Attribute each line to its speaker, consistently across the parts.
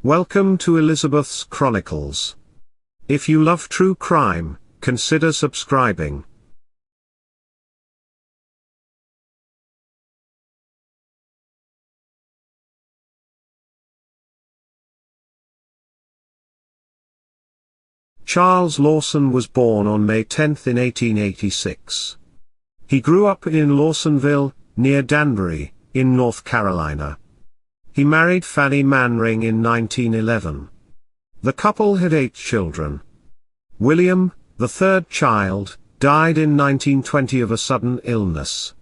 Speaker 1: Welcome to Elizabeth's Chronicles. If you love true crime, consider subscribing. Charles Lawson was born on May 10 in 1886. He grew up in Lawsonville, near Danbury, in North Carolina. He married Fanny Manring in 1911. The couple had 8 children. William, the third child, died in 1920 of a sudden illness.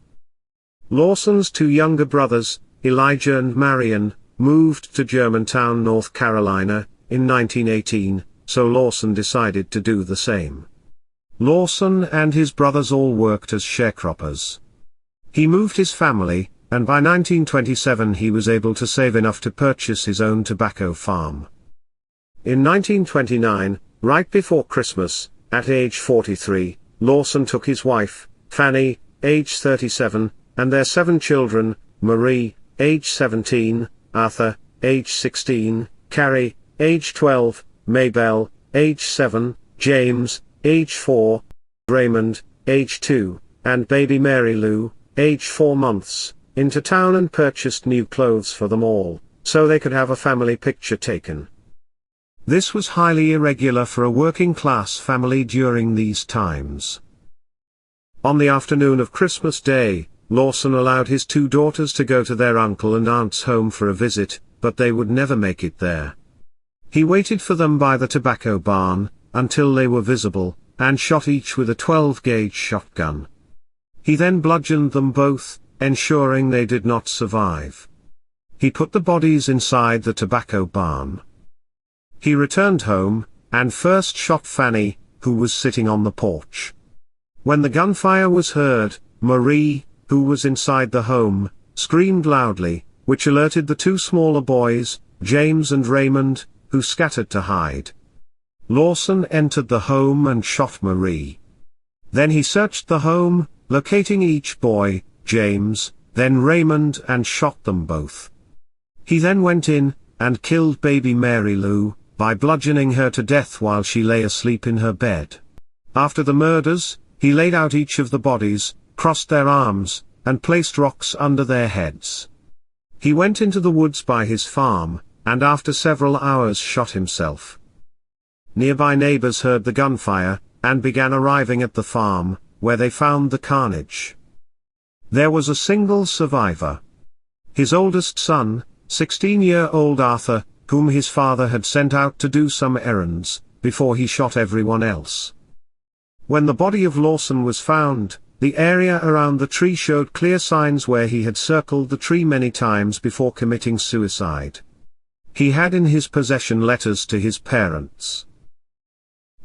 Speaker 1: Lawson's 2 younger brothers, Elijah and Marion, moved to Germantown, North Carolina, in 1918, so Lawson decided to do the same. Lawson and his brothers all worked as sharecroppers. He moved his family, and by 1927 he was able to save enough to purchase his own tobacco farm. In 1929, right before Christmas, at age 43, Lawson took his wife, Fanny, age 37, and their 7 children, Marie, age 17, Arthur, age 16, Carrie, age 12, Maybelle, age 7, James, age 4, Raymond, age 2, and baby Mary Lou, age 4 months, into town and purchased new clothes for them all, so they could have a family picture taken. This was highly irregular for a working-class family during these times. On the afternoon of Christmas Day, Lawson allowed his 2 daughters to go to their uncle and aunt's home for a visit, but they would never make it there. He waited for them by the tobacco barn, until they were visible, and shot each with a 12-gauge shotgun. He then bludgeoned them both, ensuring they did not survive. He put the bodies inside the tobacco barn. He returned home, and first shot Fanny, who was sitting on the porch. When the gunfire was heard, Marie, who was inside the home, screamed loudly, which alerted the 2 smaller boys, James and Raymond, who scattered to hide. Lawson entered the home and shot Marie. Then he searched the home, locating each boy, James, then Raymond, and shot them both. He then went in, and killed baby Mary Lou, by bludgeoning her to death while she lay asleep in her bed. After the murders, he laid out each of the bodies, crossed their arms, and placed rocks under their heads. He went into the woods by his farm, and after several hours shot himself. Nearby neighbors heard the gunfire, and began arriving at the farm, where they found the carnage. There was a single survivor. His oldest son, 16-year-old Arthur, whom his father had sent out to do some errands, before he shot everyone else. When the body of Lawson was found, the area around the tree showed clear signs where he had circled the tree many times before committing suicide. He had in his possession letters to his parents.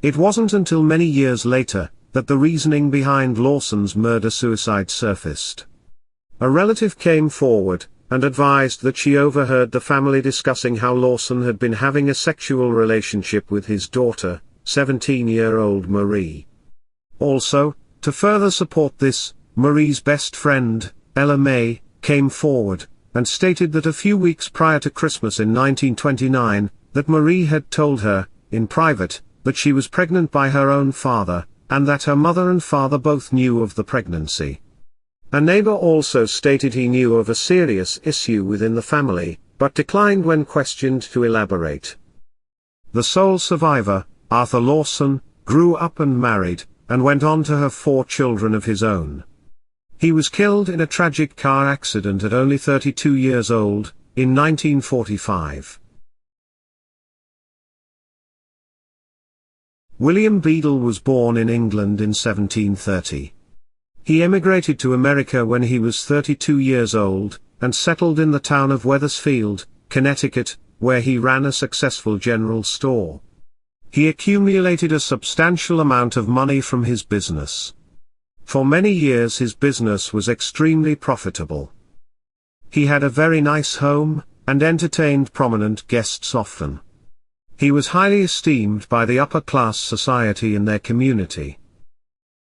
Speaker 1: It wasn't until many years later, that the reasoning behind Lawson's murder-suicide surfaced. A relative came forward, and advised that she overheard the family discussing how Lawson had been having a sexual relationship with his daughter, 17-year-old Marie. Also, to further support this, Marie's best friend, Ella May, came forward, and stated that a few weeks prior to Christmas in 1929, that Marie had told her, in private, that she was pregnant by her own father, and that her mother and father both knew of the pregnancy. A neighbor also stated he knew of a serious issue within the family, but declined when questioned to elaborate. The sole survivor, Arthur Lawson, grew up and married, and went on to have 4 children of his own. He was killed in a tragic car accident at only 32 years old, in 1945. William Beadle was born in England in 1730. He emigrated to America when he was 32 years old, and settled in the town of Wethersfield, Connecticut, where he ran a successful general store. He accumulated a substantial amount of money from his business. For many years his business was extremely profitable. He had a very nice home, and entertained prominent guests often. He was highly esteemed by the upper-class society in their community.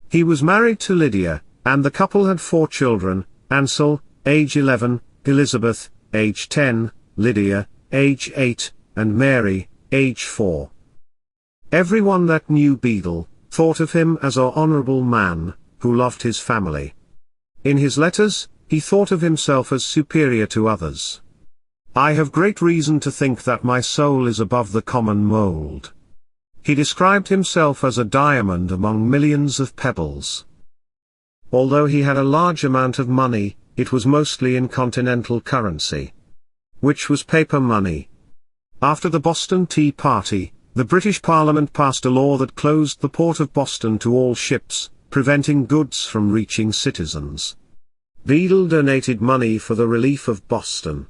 Speaker 1: He was married to Lydia, and the couple had 4 children, Ansel, age 11, Elizabeth, age 10, Lydia, age 8, and Mary, age 4. Everyone that knew Beadle thought of him as an honorable man, who loved his family. In his letters, he thought of himself as superior to others. "I have great reason to think that my soul is above the common mold." He described himself as a diamond among millions of pebbles. Although he had a large amount of money, it was mostly in continental currency, which was paper money. After the Boston Tea Party, the British Parliament passed a law that closed the port of Boston to all ships, preventing goods from reaching citizens. Beadle donated money for the relief of Boston.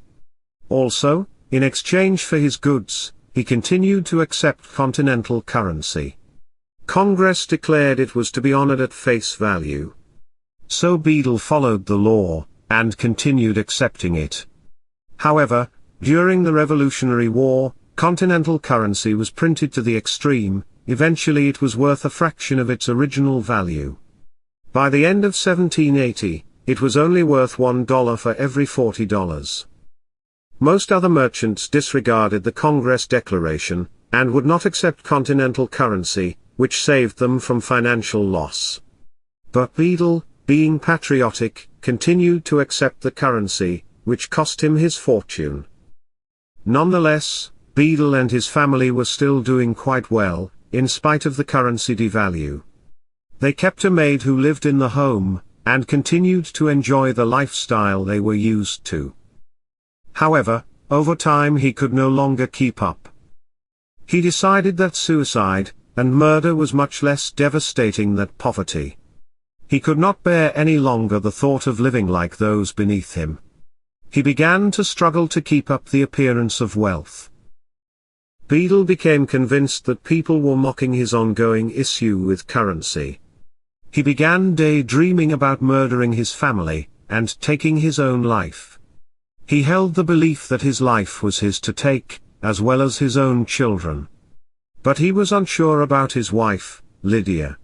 Speaker 1: Also, in exchange for his goods, he continued to accept continental currency. Congress declared it was to be honored at face value. So Beadle followed the law, and continued accepting it. However, during the Revolutionary War, continental currency was printed to the extreme. Eventually it was worth a fraction of its original value. By the end of 1780, it was only worth $1 for every $40. Most other merchants disregarded the Congress declaration, and would not accept continental currency, which saved them from financial loss. But Beadle, being patriotic, continued to accept the currency, which cost him his fortune. Nonetheless, Beadle and his family were still doing quite well, in spite of the currency devalue. They kept a maid who lived in the home, and continued to enjoy the lifestyle they were used to. However, over time he could no longer keep up. He decided that suicide and murder was much less devastating than poverty. He could not bear any longer the thought of living like those beneath him. He began to struggle to keep up the appearance of wealth. Beadle became convinced that people were mocking his ongoing issue with currency. He began daydreaming about murdering his family, and taking his own life. He held the belief that his life was his to take, as well as his own children. But he was unsure about his wife, Lydia.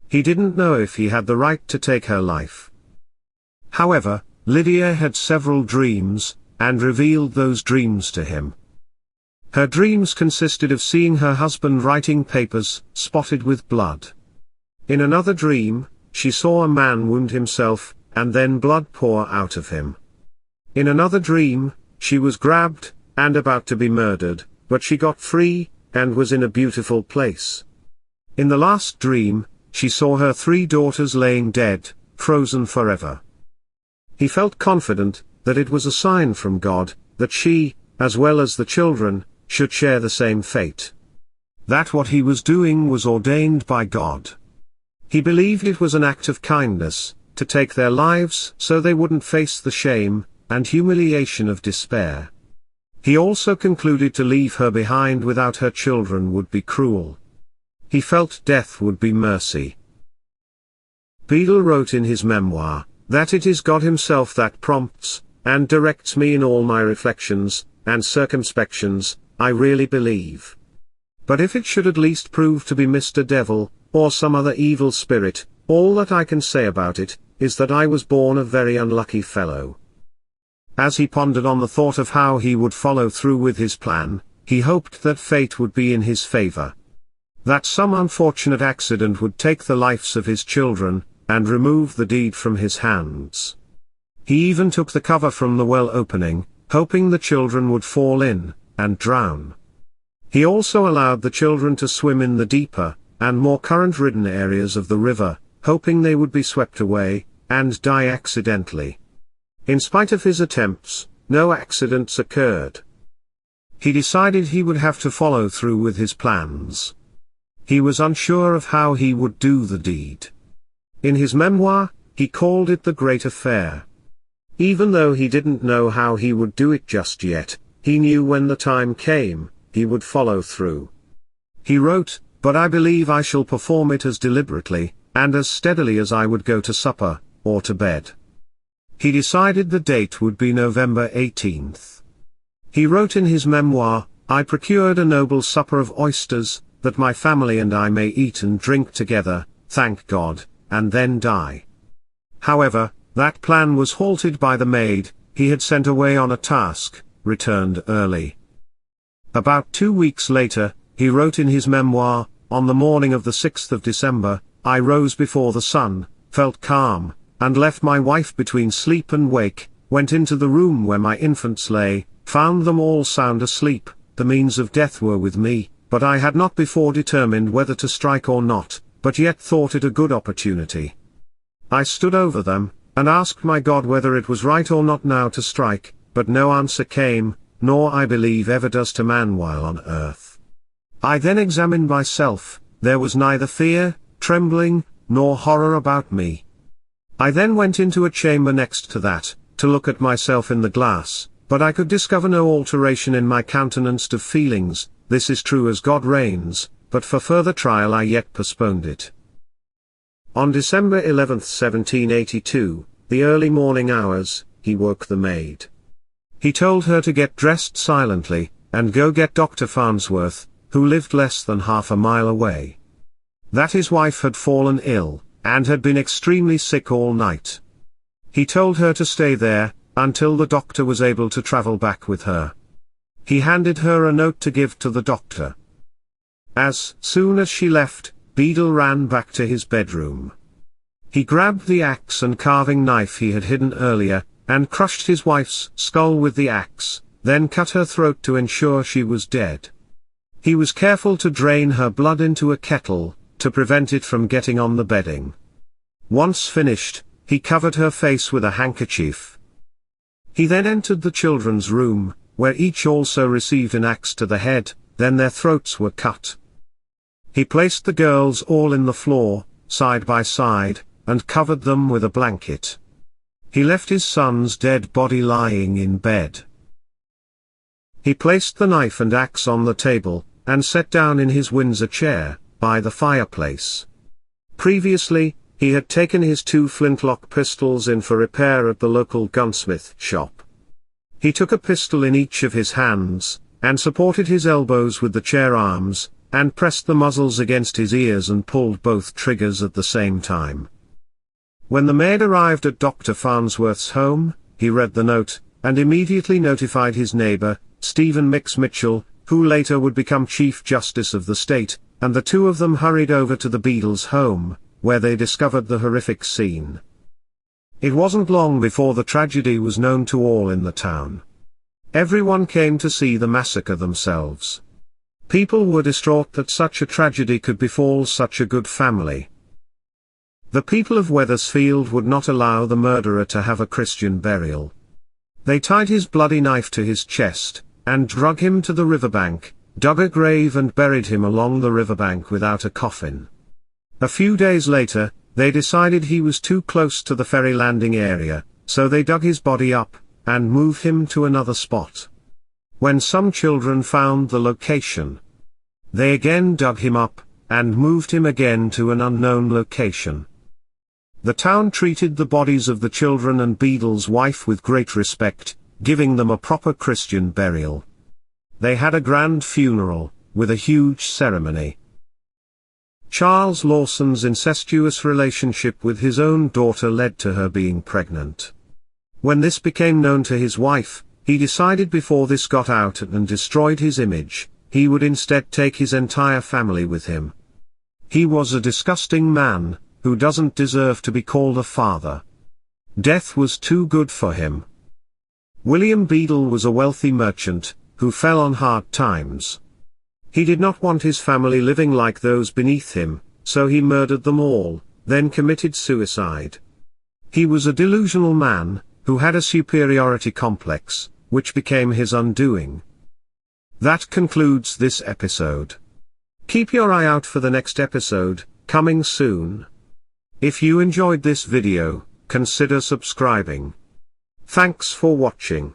Speaker 1: He didn't know if he had the right to take her life. However, Lydia had several dreams, and revealed those dreams to him. Her dreams consisted of seeing her husband writing papers, spotted with blood. In another dream, she saw a man wound himself, and then blood pour out of him. In another dream, she was grabbed, and about to be murdered, but she got free, and was in a beautiful place. In the last dream, she saw her 3 daughters laying dead, frozen forever. He felt confident that it was a sign from God, that she, as well as the children, should share the same fate. That what he was doing was ordained by God. He believed it was an act of kindness, to take their lives so they wouldn't face the shame and humiliation of despair. He also concluded to leave her behind without her children would be cruel. He felt death would be mercy. Beadle wrote in his memoir, that it is God himself that prompts and directs me in all my reflections and circumspections, I really believe. But if it should at least prove to be Mr. Devil, or some other evil spirit, all that I can say about it, is that I was born a very unlucky fellow. As he pondered on the thought of how he would follow through with his plan, he hoped that fate would be in his favor. That some unfortunate accident would take the lives of his children, and remove the deed from his hands. He even took the cover from the well opening, hoping the children would fall in, and drown. He also allowed the children to swim in the deeper, and more current-ridden areas of the river, hoping they would be swept away, and die accidentally. In spite of his attempts, no accidents occurred. He decided he would have to follow through with his plans. He was unsure of how he would do the deed. In his memoir, he called it the Great Affair. Even though he didn't know how he would do it just yet, he knew when the time came, he would follow through. He wrote, "But I believe I shall perform it as deliberately, and as steadily as I would go to supper, or to bed." He decided the date would be November 18th. He wrote in his memoir, "I procured a noble supper of oysters, that my family and I may eat and drink together, thank God, and then die." However, that plan was halted by the maid he had sent away on a task, returned early. About 2 weeks later, he wrote in his memoir, "On the morning of the 6th of December, I rose before the sun, felt calm, and left my wife between sleep and wake, went into the room where my infants lay, found them all sound asleep, the means of death were with me, but I had not before determined whether to strike or not, but yet thought it a good opportunity. I stood over them, and asked my God whether it was right or not now to strike, but no answer came, nor I believe ever does to man while on earth. I then examined myself, there was neither fear, trembling, nor horror about me. I then went into a chamber next to that, to look at myself in the glass, but I could discover no alteration in my countenance of feelings. This is true as God reigns, but for further trial I yet postponed it." On December 11, 1782, the early morning hours, he woke the maid. He told her to get dressed silently, and go get Dr. Farnsworth, who lived less than half a mile away. That his wife had fallen ill, and had been extremely sick all night. He told her to stay there, until the doctor was able to travel back with her. He handed her a note to give to the doctor. As soon as she left, Beadle ran back to his bedroom. He grabbed the axe and carving knife he had hidden earlier, and crushed his wife's skull with the axe, then cut her throat to ensure she was dead. He was careful to drain her blood into a kettle, to prevent it from getting on the bedding. Once finished, he covered her face with a handkerchief. He then entered the children's room, where each also received an axe to the head, then their throats were cut. He placed the girls all in the floor, side by side, and covered them with a blanket. He left his son's dead body lying in bed. He placed the knife and axe on the table, and sat down in his Windsor chair, by the fireplace. Previously, he had taken his 2 flintlock pistols in for repair at the local gunsmith shop. He took a pistol in each of his hands, and supported his elbows with the chair arms, and pressed the muzzles against his ears and pulled both triggers at the same time. When the maid arrived at Dr. Farnsworth's home, he read the note, and immediately notified his neighbor, Stephen Mix Mitchell, who later would become Chief Justice of the state, and the two of them hurried over to the Beadles' home, where they discovered the horrific scene. It wasn't long before the tragedy was known to all in the town. Everyone came to see the massacre themselves. People were distraught that such a tragedy could befall such a good family. The people of Wethersfield would not allow the murderer to have a Christian burial. They tied his bloody knife to his chest, and dragged him to the riverbank, dug a grave and buried him along the riverbank without a coffin. A few days later, they decided he was too close to the ferry landing area, so they dug his body up, and moved him to another spot. When some children found the location, they again dug him up, and moved him again to an unknown location. The town treated the bodies of the children and Beadle's wife with great respect, giving them a proper Christian burial. They had a grand funeral, with a huge ceremony. Charles Lawson's incestuous relationship with his own daughter led to her being pregnant. When this became known to his wife, he decided before this got out and destroyed his image, he would instead take his entire family with him. He was a disgusting man, who doesn't deserve to be called a father. Death was too good for him. William Beadle was a wealthy merchant, who fell on hard times. He did not want his family living like those beneath him, so he murdered them all, then committed suicide. He was a delusional man, who had a superiority complex, which became his undoing. That concludes this episode. Keep your eye out for the next episode, coming soon. If you enjoyed this video, consider subscribing. Thanks for watching.